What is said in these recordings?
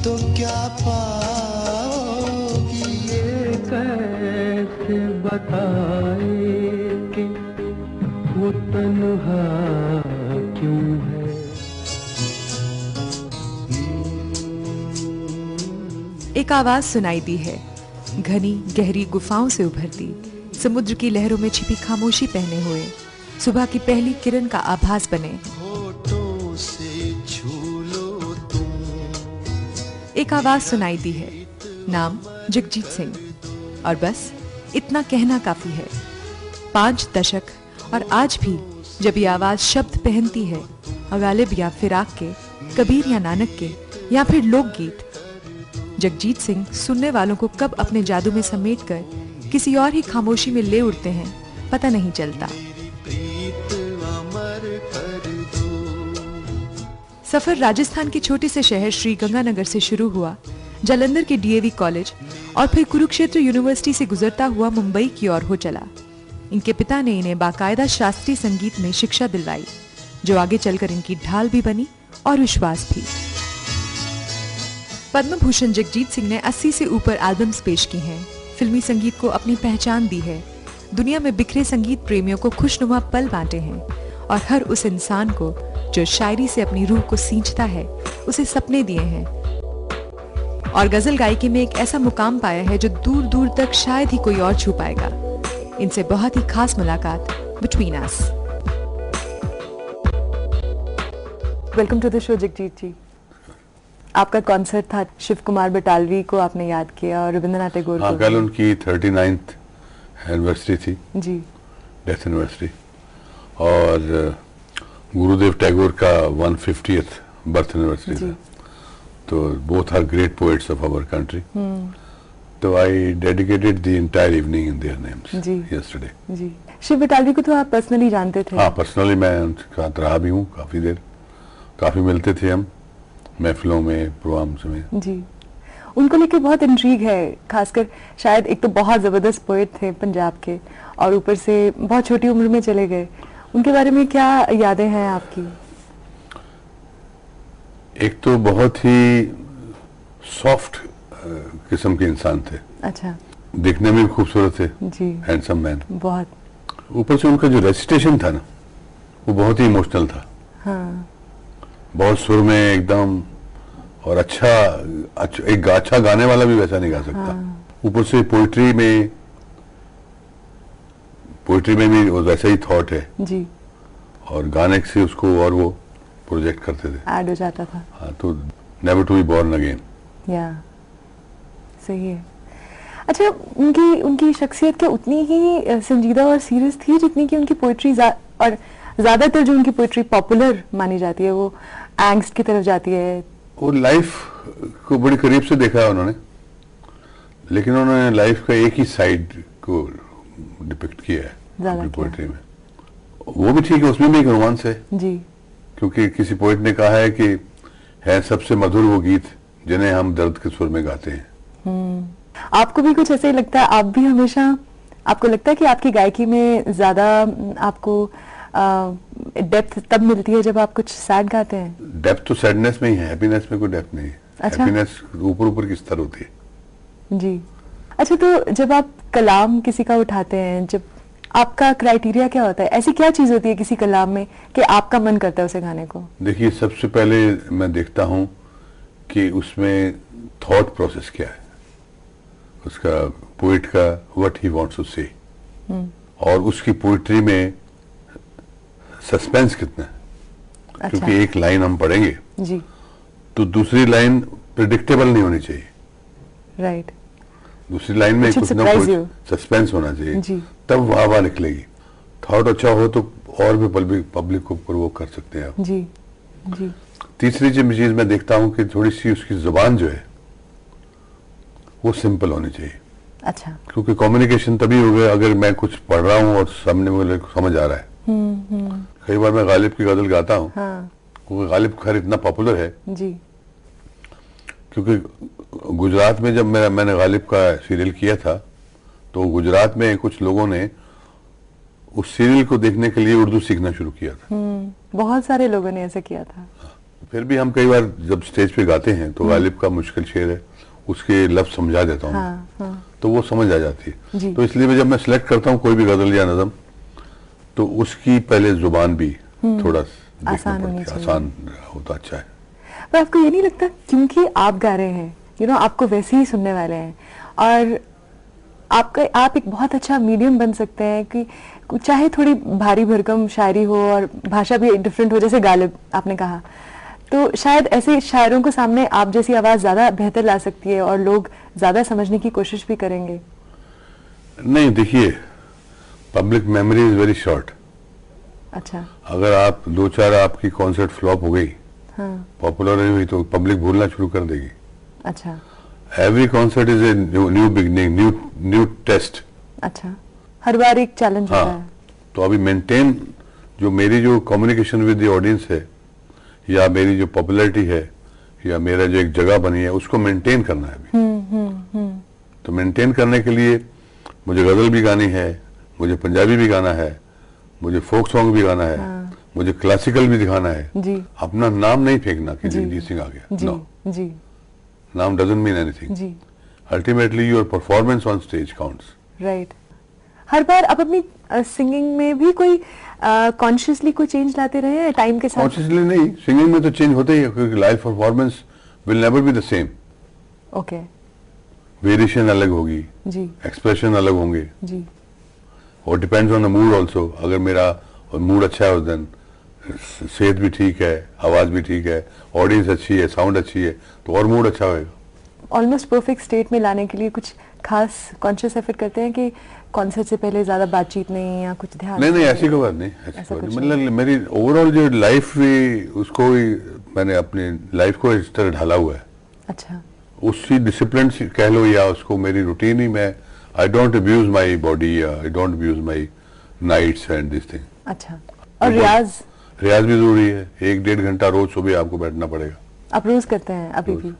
तो क्या पाओगी। ये कैसे बताए कि वो तन्हा क्यों है। एक आवाज सुनाई दी है, घनी गहरी गुफाओं से उभरती, समुद्र की लहरों में छिपी खामोशी पहने हुए, सुबह की पहली किरण का आभास बने। होठों से छू लो तुम। एक आवाज सुनाई दी है, नाम जगजीत सिंह, और बस इतना कहना काफी है। 5 दशक और आज भी जब ये आवाज शब्द पहनती है, गालिब या फिराक के, कबीर या नानक के, या फिर लोकगीत, जगजीत सिंह सुनने वालों को कब अपने जादू में समेटकर किसी और ही खामोशी में ले उड़ते हैं पता नहीं चलता। सफर राजस्थान के छोटे से शहर श्री गंगानगर से शुरू हुआ, जालंधर के डीएवी कॉलेज और फिर कुरुक्षेत्र यूनिवर्सिटी से गुजरता हुआ मुंबई की ओर हो चला। इनके पिता ने इन्हें बाकायदा शास्त्रीय संगीत में शिक्षा दिलवाई, जो आगे चलकर इनकी ढाल भी बनी और विश्वास भी। पद्म भूषण जगजीत सिंह ने 80 से ऊपर एल्बम्स पेश की हैं, फिल्मी संगीत को अपनी पहचान दी है, दुनिया में बिखरे संगीत प्रेमियों को खुशनुमा पल बांटे हैं, और हर उस इंसान को जो शायरी से अपनी रूह को सींचता है उसे सपने दिए हैं, और गजल गायकी में एक ऐसा मुकाम पाया है जो दूर दूर तक शायद ही कोई और छू पाएगा। इनसे बहुत ही खास मुलाकात between us. Welcome to the show Jagjit ji. आपका कॉन्सर्ट था, शिव कुमार बटालवी को आपने याद किया और रविंद्रनाथ टैगोर को। कल उनकी 39th एनिवर्सरी थी जी, डेथ एनिवर्सरी, और गुरुदेव टैगोर का 150th बर्थ एनिवर्सरी था। तो both are great poets of our country, तो I dedicated the entire evening in their names yesterday. जी, शिव बटालवी को तो आप पर्सनली जानते थे? हाँ, पर्सनली मैं उनके साथ रहा भी हूँ काफी देर, काफी मिलते थे हम महफिलों में, प्रोग्राम्स में। जी, उनको लेके बहुत इंट्रीग है, खासकर शायद एक तो बहुत जबरदस्त पोएट थे पंजाब के, और ऊपर से बहुत छोटी उम्र में चले गए। उनके बारे में क्या यादें हैं आपकी? एक तो बहुत ही सॉफ्ट किस्म के इंसान थे। अच्छा। दिखने में भी खूबसूरत थे जी, हैंडसम मैन। बहुत। ऊपर से उनका जो रेसिटेशन था ना, वो बहुत ही इमोशनल था। हाँ, बहुत सुर में एकदम, और अच्छा एक अच्छा गाने वाला भी वैसा नहीं गा सकता। हाँ। ऊपर से पोइट्री में भी वो वैसा ही थॉट है जी, और गाने से उसको और वो प्रोजेक्ट करते थे, ऐड हो जाता था। हाँ, तो never to be born again. या सही है। अच्छा, उनकी शख्सियत क्या उतनी ही संजीदा और सीरियस थी जितनी कि उनकी पोइट्री, और ज्यादातर जो उनकी पोइट्री पॉपुलर मानी जाती है वो एंग्स्ट की तरफ जाती है? वो लाइफ को बड़ी करीब से देखा है उन्होंने, लेकिन उन्होंने लाइफ का एक ही साइड को डिपिक्ट किया है अपनी पोइट्री में। वो भी ठीक है, उसमें भी एक रोमांस है जी, क्योंकि किसी पोइट ने कहा है कि है सबसे मधुर वो गीत जिन्हें हम दर्द के सुर में गाते हैं। आपको भी कुछ ऐसे ही लगता है? आप भी हमेशा, आपको लगता है कि आपकी गायकी में ज्यादा आपको डेप्थ तब मिलती है जब आप कुछ सैड गाते हैं? डेप्थ तो सैडनेस में ही है, हैप्पीनेस में कोई डेप्थ नहीं है। अच्छा? हैप्पीनेस ऊपर ऊपर की स्तर होती है। जी। अच्छा, तो जब आप कलाम किसी का उठाते हैं, जब आपका क्राइटेरिया क्या होता है? ऐसी क्या चीज होती है किसी कलाम में कि आपका मन करता है उसे गाने को? देखिए, सबसे पहले मैं देखता हूं कि उसमें थॉट प्रोसेस क्या है, उसका पोइट का व्हाट ही वांट्स टू से, और उसकी पोइट्री में सस्पेंस कितना है। अच्छा। क्योंकि एक लाइन हम पढ़ेंगे जी, तो दूसरी लाइन प्रिडिक्टेबल नहीं होनी चाहिए। राइट। दूसरी लाइन में कुछ ना कुछ सस्पेंस होना चाहिए जी, तब वाह वाह निकलेगी। थॉट अच्छा हो तो और भी पब्लिक को प्रोवोक कर सकते हैं आप। जी, जी। तीसरी चीज मैं देखता हूं कि थोड़ी सी उसकी जुबान जो है वो सिंपल होनी चाहिए। अच्छा। क्योंकि कम्युनिकेशन तभी हो गया अगर मैं कुछ पढ़ रहा हूं और सामने वाले को समझ आ रहा है। कई बार मैं गालिब की गजल गाता हूं, हाँ। क्योंकि गालिब खैर इतना पॉपुलर है। जी, क्योंकि गुजरात में जब मैंने गालिब का सीरियल किया था तो गुजरात में कुछ लोगों ने उस सीरियल को देखने के लिए उर्दू सीखना शुरू किया था। बहुत सारे लोगों ने ऐसा किया था। फिर भी हम कई बार जब स्टेज पे गाते हैं तो गालिब का मुश्किल शेर है, उसके लफ्ज समझा देता हूँ मैं, तो वो समझ आ जाती है। तो इसलिए जब मैं सिलेक्ट करता हूँ कोई भी गजल या नज़म, तो उसकी पहले जुबान भी थोड़ा आसान होनी चाहिए। आसान होता अच्छा है। पर आपको ये नहीं लगता क्योंकि आप गा रहे हैं, आपको वैसे ही सुनने वाले हैं, और आप एक बहुत अच्छा मीडियम बन सकते हैं कि चाहे थोड़ी भारी भरकम शायरी हो और भाषा भी डिफरेंट हो, जैसे गालिब आपने कहा, तो शायद ऐसे शायरों को सामने आप जैसी आवाज ज्यादा बेहतर ला सकती है और लोग ज्यादा समझने की कोशिश भी करेंगे। नहीं, देखिए, public memory is very short. अच्छा। अगर आप 2-4 आपकी कॉन्सर्ट फ्लॉप हो गई, पॉपुलर नहीं हुई, तो पब्लिक भूलना शुरू कर देगी। अच्छा। Every concert is a new beginning, new test. अच्छा, हर बार एक चैलेंज होता है। तो अभी मेंटेन जो मेरी जो कम्युनिकेशन विद द ऑडियंस है, या मेरी जो पॉपुलैरिटी है, या मेरा जो एक जगह बनी है, उसको मेंटेन करना है अभी। तो मेंटेन करने के लिए मुझे गजल भी गानी है, मुझे पंजाबी भी गाना है, मुझे फोक सॉन्ग भी गाना है, मुझे क्लासिकल भी दिखाना है। जी। अपना नाम नहीं फेंकना कि जगजीत सिंह आ गया। जी, No. जी, नाम डजंट मीन एनीथिंग। जी। Ultimately your performance on stage counts. Right. हर बार आप अपनी सिंगिंग में भी कोई कॉन्शियसली कोई चेंज लाते रहे हैं टाइम के साथ? कॉन्शियसली नहीं, सिंगिंग में तो चेंज होता ही है, क्योंकि live performance will never be the same. Okay. Variation अलग होगी, जी, एक्सप्रेशन अलग होंगे, जी, और depends on the mood also. अगर मेरा मूड अच्छा है उस दिन, सेहत भी ठीक है, आवाज भी ठीक है, ऑडियंस अच्छी है, साउंड अच्छी है, तो और मूड अच्छा होगा। ऑलमोस्ट परफेक्ट स्टेट में लाने के लिए कुछ खास कॉन्शियस एफर्ट करते हैं कि कॉन्सर्ट से पहले ज्यादा बातचीत नहीं या कुछ ध्यान? नहीं, ऐसी कोई बात नहीं, ऐसी कोई नहीं। मतलब मेरी ओवरऑल जो लाइफ भी, उसको ही मैंने अपनी लाइफ को इस तरह ढाला हुआ है। अच्छा। उसी डिसिप्लिन कह लो, या उसको मेरी रूटीन ही, मैं I don't abuse my body, या I don't abuse my nights and this thing. अच्छा। और रियाज? रियाज भी जरूरी है। 1-1.5 घंटा रोज सुबह आपको बैठना पड़ेगा। आप रोज करते हैं अभी भी?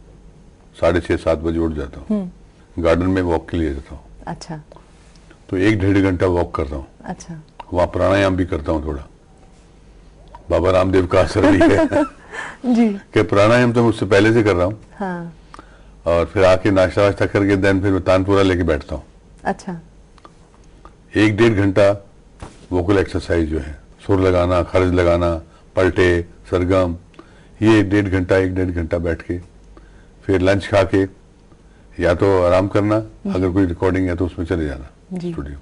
6:30-7 बजे उठ जाता हूँ, गार्डन में वॉक के लिए जाता हूँ। अच्छा। तो 1-1.5 घंटा वॉक करता हूँ। अच्छा। वहाँ प्राणायाम भी करता हूँ थोड़ा। बाबा रामदेव का असर भी है जी। कि प्राणायाम तो मुझसे पहले से कर रहा हूँ। हाँ। और फिर आके नाश्ता वाश्ता करके देन फिर मैं तानपुरा लेके बैठता हूँ। अच्छा। 1-1.5 घंटा वोकल एक्सरसाइज जो है, सुर लगाना, खर्ज लगाना, पलटे, सरगम, ये 1.5 घंटा बैठ के फिर लंच खा के या तो आराम करना, अगर कोई रिकॉर्डिंग है तो उसमें चले जाना स्टूडियो,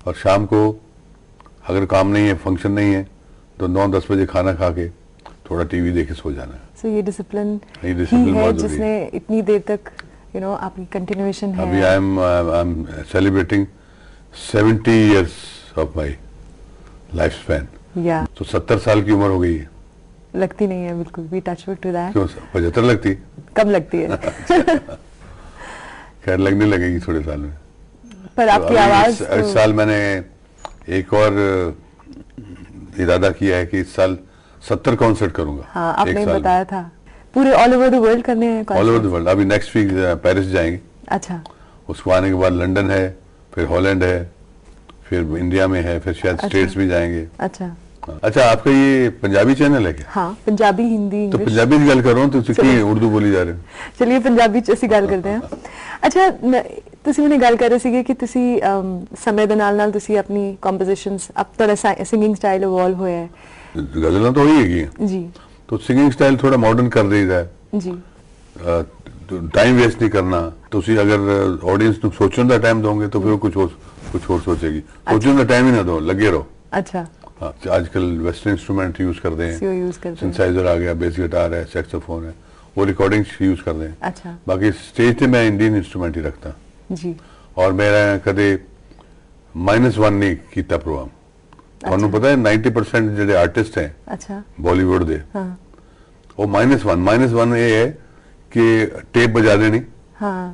और शाम को अगर काम नहीं है, फंक्शन नहीं है, तो 9-10 बजे खाना खा के थोड़ा टीवी देखे सो जाना है। So, ये डिसिप्लिन ही है बहुत जिसने इतनी देर तक आपकी कंटिन्यूएशन है। अभी I am celebrating 70 years of my life span. या तो 70 साल की उम्र हो गई है। लगती नहीं है बिल्कुल भी। Touch wood to that. क्यों, 75 लगती? कम लगती है। खैर, लगने लगेगी थोड़े साल में। पर तो आपकी आवाज इस साल मैंने एक और इरादा किया है कि इस साल 70 कॉन्सर्ट करूंगा। हाँ, आपने बताया था पूरे ऑल ओवर द वर्ल्ड करने हैं। All over the world. अभी नेक्स्ट वीक पेरिस जाएंगे। अच्छा। उसको आने के बाद लंदन है, फिर हॉलैंड है, फिर इंडिया में है, फिर शायद स्टेट्स भी जाएंगे। अच्छा। अच्छा, आपका ये पंजाबी चैनल है क्या? हाँ, पंजाबी, हिंदी, तो इंग्लिश। पंजाबी की गल कर रहा हूँ, तो क्यों उर्दू बोली जा रही है? चलिए पंजाबी ਚ ਅਸੀਂ ਗੱਲ ਕਰਦੇ ਹਾਂ। ਅੱਛਾ, ਤੁਸੀਂ ਮੈਨੂੰ ਗੱਲ ਕਰ ਰਹੇ ਸੀਗੇ ਕਿ ਤੁਸੀਂ ਸਮੇਂ ਦੇ ਨਾਲ ਤੁਸੀਂ ਆਪਣੀ ਕੰਪੋਜੀਸ਼ਨਸ, ਤੁਹਾਡਾ ਸਿੰਗਿੰਗ ਸਟਾਈਲ ਇਵੋਲਵ ਹੋਇਆ ਹੈ। गजल तो ही है जी। तो सिंगिंग स्टाइल थोड़ा मॉडर्न कर देगा जी। टाइम वेस्ट नहीं करना। तो अगर ऑडियंस ਨੂੰ ਸੋਚਣ ਦਾ ਟਾਈਮ ਦੋਗੇ तो फिर कुछ और सोचेगी। सोचने का टाइम ही ना दो, लगे रहो। अच्छा। हाँ, आजकल वेस्टर्न इंस्ट्रूमेंट यूज करते हैं, सिंथेसाइजर आ गया, बेस गिटार है, सैक्सोफोन है, वो रिकॉर्डिंग यूज करते हैं। अच्छा। बाकी स्टेज पे मैं इंडियन इंस्ट्रूमेंट ही रखता जी। और मेरा कदे -1 नहीं किया प्रोग्राम। ਤੁਹਾਨੂੰ ਪਤਾ ਹੈ 90% ਜਿਹੜੇ ਆਰਟਿਸਟ ਹੈ ਅੱਛਾ ਬਾਲੀਵੁੱਡ ਦੇ, ਹਾਂ, ਉਹ -1 ਇਹ ਹੈ ਕਿ ਟੇਪ ਬਜਾ ਦੇਣੀ, ਹਾਂ,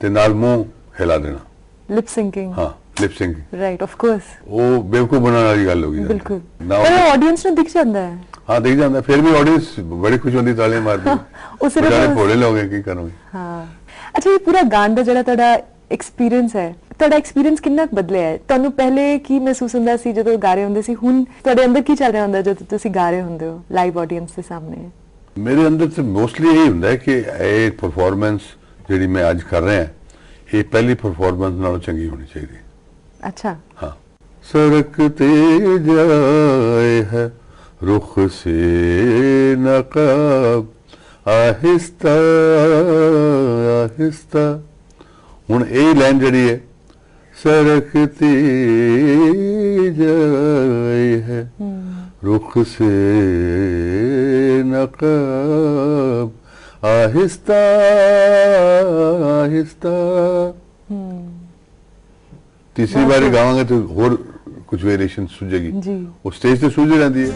ਤੇ ਨਾਲ ਮੂੰਹ ਹਿਲਾ ਦੇਣਾ। Lip syncing. ਹਾਂ, lip syncing. Right, of course. ਉਹ ਬੇਵਕੂਫ ਬਣਾਉਣ ਵਾਲੀ ਗੱਲ ਹੋ ਗਈ। ਬਿਲਕੁਲ। ਪਰ ਆਡੀਅנס ਨੂੰ ਦਿਖ ਜਾਂਦਾ ਹੈ। हाँ, दिख जाता है। फिर भी ऑडियंस बड़ी खुश होती, तालियां मारती। ਉਹ ਸਿਰਫ भोले लोग हैं, की करोगे। हाँ। अच्छा, ये पूरा गान ਦਾ ਜਿਹੜਾ ਤੁਹਾਡਾ ਐਕਸਪੀਰੀਅੰਸ ਹੈ, ਤੁਹਾਡਾ ਐਕਸਪੀਰੀਅੰਸ ਕਿੰਨਾ ਕੁ ਬਦਲਿਆ ਹੈ? ਤੁਹਾਨੂੰ ਪਹਿਲੇ ਕੀ ਮਹਿਸੂਸ ਹੁੰਦਾ ਸੀ ਜਦੋਂ ਗਾ ਰਹੇ ਹੁੰਦੇ ਸੀ, ਹੁਣ ਤੁਹਾਡੇ ਅੰਦਰ ਕੀ ਚੱਲ ਰਿਹਾ ਹੁੰਦਾ ਜਦੋਂ ਤੁਸੀਂ ਗਾ ਰਹੇ ਹੁੰਦੇ ਹੋ ਲਾਈਵ ਆਡੀਅנס ਦੇ ਸਾਹਮਣੇ? ਮੇਰੇ ਅੰਦਰ ਤੇ ਮੋਸਟਲੀ ਇਹੀ ਹੁੰਦਾ ਹੈ ਕਿ ਇਹ ਪਰਫਾਰਮੈਂਸ ਜਿਹੜੀ ਮੈਂ ਅੱਜ ਕਰ ਰਿਹਾ ਇਹ ਪਹਿਲੀ ਪਰਫਾਰਮੈਂਸ ਨਾਲੋਂ ਚੰਗੀ ਹੋਣੀ ਚਾਹੀਦੀ। ਅੱਛਾ। हाँ। सरकते जाए है रुख से नकाब आहिस्ता आहिस्ता। हुण ये लाइन जड़ी है सरकते जाए है रुख से नकाब आहिस्ता आहिस्ता। तीसरी बार गावांगे तो और कुछ वेरिएशन सूझेगी जी। वो स्टेज ਤੇ सूझ ਜਾਂਦੀ ਹੈ।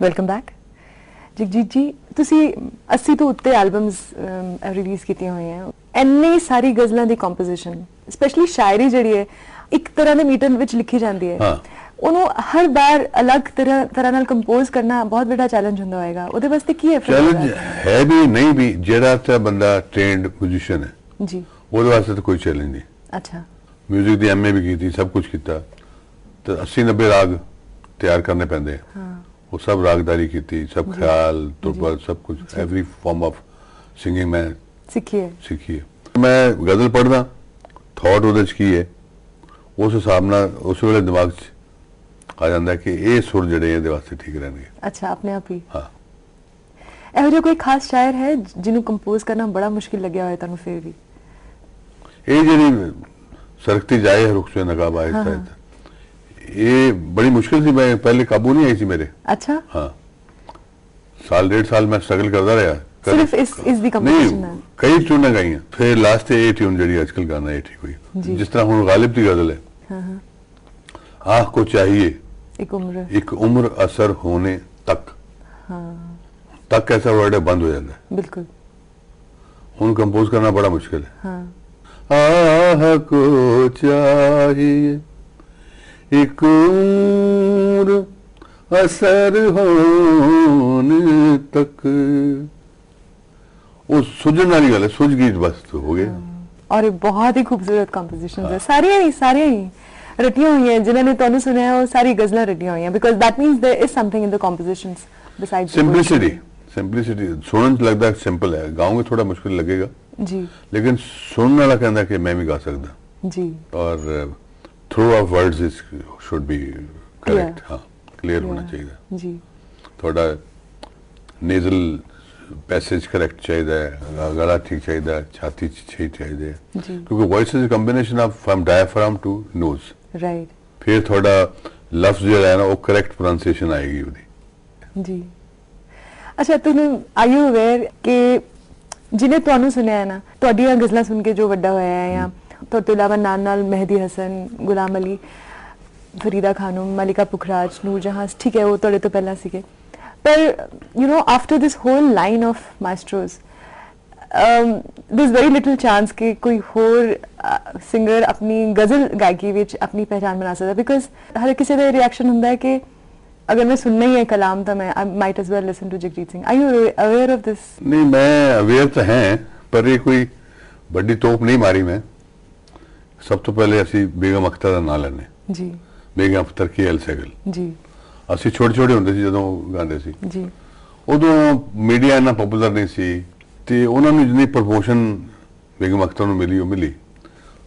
Welcome back. ਜਗਜੀਤ ਜੀ, ਤੁਸੀਂ 80 ਤੋਂ ਉੱਤੇ ਐਲਬਮਸ ਰਿਲੀਜ਼ ਕੀਤੀਆਂ ਹੋਈਆਂ, ਇੰਨੀ ਸਾਰੀ ਗਜ਼ਲਾਂ ਦੀ ਕੰਪੋਜੀਸ਼ਨ, ਸਪੈਸ਼ਲੀ ਸ਼ਾਇਰੀ ਜਿਹੜੀ ਹੈ ਇੱਕ ਤਰ੍ਹਾਂ ਦੇ ਮੀਟਰ ਵਿੱਚ ਲਿਖੀ ਜਾਂਦੀ ਹੈ। ਹਾਂ। ਉਹਨੂੰ ਹਰ ਬਾਰ ਅਲੱਗ ਤਰ੍ਹਾਂ ਨਾਲ ਕੰਪੋਜ਼ ਕਰਨਾ ਬਹੁਤ ਵੱਡਾ ਚੈਲੰਜ ਹੁੰਦਾ ਹੋਏਗਾ। ਉਹਦੇ ਵਾਸਤੇ ਕੀ ਐਫਰਟ ਚੈਲੰਜ ਹੈ ਵੀ ਨਹੀਂ ਵੀ, ਜਿਹੜਾ ਤਾਂ ਬੰਦਾ ਟ੍ਰੇਨਡ ਮਿਊਜ਼ੀਸ਼ੀਅਨ ਹੈ ਜੀ ਉਹਦੇ ਵਾਸਤੇ ਤਾਂ ਕੋਈ ਚੈਲੰਜ ਨਹੀਂ। ਅੱਛਾ। ਮਿਊਜ਼ਿਕ ਦੀ ਐਮਏ ਵੀ ਕੀਤੀ, ਸਭ ਕੁਝ ਕੀਤਾ, ਤੇ 80-90 ਰਾਗ ਤਿਆਰ ਕਰਨੇ ਪੈਂਦੇ ਆ। ਹਾਂ। ਉਹ ਸਭ ਰਾਗਦਾਰੀ ਕੀਤੀ, ਸਭ ਖਿਆਲ ਤੁਰਪਾ, ਸਭ ਕੁਝ, ਐਵਰੀ ਫਾਰਮ ਆਫ ਸਿੰਗਿੰਗ ਮੈਂ ਸਿੱਖੀਏ ਸਿੱਖੀ ਹੈ। ਮੈਂ ਗਜ਼ਲ ਪੜ੍ਹਦਾ, ਥਾਟ ਉਹਦੇ 'ਚ ਕੀ ਹੈ ਉਸ ਹਿਸਾਬ ਨਾਲ ਉਸ ਵੇਲੇ ਦਿਮਾਗ 'ਚ ਆ ਜਾਂਦਾ ਕਿ ਇਹ ਸੁਰ ਜਿਹੜੇ ਇਹਦੇ ਵਾਸਤੇ ਠੀਕ ਰਹਿਣਗੇ। ਅੱਛਾ, ਆਪਣੇ ਆਪ ਹੀ। ਹਾਂ। ਇਹੋ ਜਿਹਾ ਕੋਈ ਖਾਸ ਸ਼ਾਇਰ ਹੈ ਜਿਹਨੂੰ ਕੰਪੋਜ਼ ਕਰਨਾ ਬੜਾ ਮੁਸ਼ਕਿਲ ਲੱਗਿਆ ਹੋਇਆ ਤੁਹਾਨੂੰ ਫਿਰ ਵੀ? ਇਹ ਜਿਹੜੀ ਸਰਕਤੀ ਜਾਏ ਰੁਖ ਸੇ ਨਕਾਬ ਆहिस्ता आहिस्ता, ਇਹ ਬੜੀ ਮੁਸ਼ਕਿਲ ਸੀ। ਮੈਂ ਪਹਿਲੇ ਕਾਬੂ ਨਹੀਂ ਆਈ ਸੀ ਮੇਰੇ। ਅੱਛਾ। ਹਾਂ, ਸਾਲ 1.5 ਸਾਲ ਮੈਂ ਸਟਰਗਲ ਕਰਦਾ ਰਿਹਾ। ਸਿਰਫ ਇਸ ਦੀ ਕੰਪੋਜੀਸ਼ਨ ਨਾਲ ਕਈ ਟਿਊਨਾਂ ਗਾਈਆਂ, ਫਿਰ ਲਾਸਟ ਤੇ ਇਹ ਟਿਊਨ ਜਿਹੜੀ ਅੱਜਕੱਲ ਗਾਣਾ ਇਹ ਠੀਕ ਹੋਈ। ਜਿਸ ਤਰ੍ਹਾਂ ਹੁਣ ਗਾਲਿਬ ਦੀ ਗਜ਼ਲ ਹੈ, ਹਾਂ ਹਾਂ, आँख को चाहिए एक उम्र असर होने तक। हाँ। तक ऐसा वर्ड है, बंद हो जाता है। बिल्कुल। उन कंपोज करना बड़ा मुश्किल है। हाँ। आह को चाहिए एक उम्र असर होने तक। वो सुझन वाली गल है, सुझ गई बस तो हो गया। और एक बहुत ही खूबसूरत कंपोजिशन है, सारे ही रटियां हुई हैं। जिन्होंने तुहानू सुना है वो सारी गजलां रटियां हुई हैं, because that means there is something in the compositions besides simplicity. Simplicity सुनन लगता है सिंपल है, गाओगे थोड़ा मुश्किल लगेगा जी, लेकिन सुनने वाला कहता कि मैं भी गा सकता जी। और through of words is should be correct. हाँ, क्लियर होना चाहिए जी। थोड़ा नेजल पैसेज करेक्ट चाहिए, गला ठीक चाहिए, छाती ठीक चाहिए, क्योंकि voice is combination of from diaphragm to nose. Right. फिर थोड़ा लफ्ज जो है ना वो करेक्ट प्रोनाउंसिएशन आएगी उसकी जी। अच्छा, तुम आर यू अवेयर कि जिन्हें तुहानू सुनिया है ना, तुहाडियां गजलां सुन के जो वड्डा होया है, या तो इलावा नाल मेहदी हसन, गुलाम अली, फरीदा खानम, मलिका पुखराज, नूरजहां, ठीक है वो तुहाडे तो पहला सीगे, पर you know after this whole line of masters there is very little chance कि कोई होर सिंगर अपनी गजल गायकी विच अपनी पहचान बना सकता, बिकॉज हर किसी का रिएक्शन होंदा है कि अगर मैं सुनना ही है कलाम तो मैं I might as well listen to Jagjit Singh. Are you aware of this? नहीं, मैं अवेयर तो हैं, पर ये कोई बड़ी तोप नहीं मारी मैं। सब तो पहले असी बेगम अख्तर का नाम लेने जी। बेगम अख्तर की एल सैगल जी। ਅਸੀਂ ਛੋਟੇ ਛੋਟੇ ਹੁੰਦੇ ਸੀ ਜਦੋਂ ਗਾਉਂਦੇ ਸੀ ਜੀ। ਉਦੋਂ ਮੀਡੀਆ ਇੰਨਾ ਪਪੂਲਰ ਨਹੀਂ ਸੀ ਤੇ ਉਹਨਾਂ ਨੂੰ ਜਿੰਨੀ ਪ੍ਰਮੋਸ਼ਨ ਬੇਗਮ ਅਖਤਰ ਨੂੰ ਮਿਲੀ ਉਹ ਮਿਲੀ।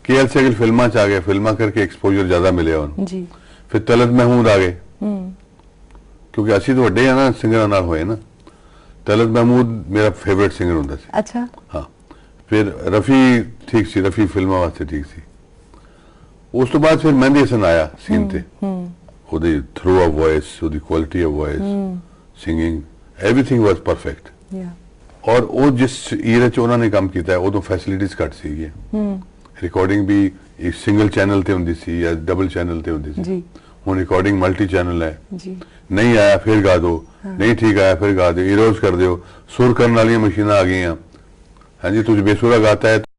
KL ਸੈਗਲ ਫਿਲਮਾਂ ਚ ਆ ਗਏ, ਫਿਲਮਾਂ ਕਰਕੇ ਐਕਸਪੋਜ਼ਰ ਜ਼ਿਆਦਾ ਮਿਲਿਆ ਉਹਨੂੰ ਜੀ। ਫਿਰ ਤਲਤ ਮਹਿਮੂਦ ਆ ਗਏ, ਕਿਉਂਕਿ ਅਸੀਂ ਤਾਂ ਵੱਡੇ ਆ ਨਾ ਸਿੰਗਰਾਂ ਨਾਲ ਹੋਏ ਨਾ। ਤਲਤ ਮਹਿਮੂਦ ਮੇਰਾ ਫੇਵਰਿਟ ਸਿੰਗਰ ਹੁੰਦਾ ਸੀ। ਅੱਛਾ। ਹਾਂ। ਫਿਰ ਰਫੀ ਠੀਕ ਸੀ, ਰਫੀ ਫਿਲਮਾਂ ਵਾਸਤੇ ਠੀਕ ਸੀ। ਉਸ ਤੋਂ ਬਾਅਦ ਫਿਰ ਮਹਿੰਦੀ ਹਸਨ ਆਇਆ ਸੀਨ ਤੇ। ਉਹਦੀ ਥਰੂ ਆਫ ਵੌਇਸ, ਉਹਦੀ quality of voice, singing, everything was perfect. ਔਰ ਉਹ ਜਿਸ ਈਰੇ ਚ ਉਹਨਾਂ ਨੇ ਕੰਮ ਕੀਤਾ ਉਦੋਂ ਫੈਸਿਲਿਟੀਜ਼ ਘੱਟ ਸੀਗੀਆਂ। ਰਿਕਾਰਡਿੰਗ ਵੀ ਇੱਕ ਸਿੰਗਲ ਚੈਨਲ ਤੇ ਹੁੰਦੀ ਸੀ ਜਾਂ ਡਬਲ ਚੈਨਲ ਤੇ ਹੁੰਦੀ ਸੀ। ਹੁਣ ਰਿਕਾਰਡਿੰਗ ਮਲਟੀ ਚੈਨਲ ਹੈ। ਨਹੀਂ ਆਇਆ ਫਿਰ ਗਾ ਦੋ, ਨਹੀਂ ਠੀਕ ਆਇਆ ਫਿਰ ਗਾ ਦਿਓ, ਇਰੋਜ਼ ਕਰ ਦਿਓ। ਸੁਰ ਕਰਨ ਵਾਲੀਆਂ ਮਸ਼ੀਨਾਂ ਆ ਗਈਆਂ। ਹਾਂਜੀ, ਤੁਸੀਂ ਬੇਸੁਰਾ ਗਾਤਾ ਹੈ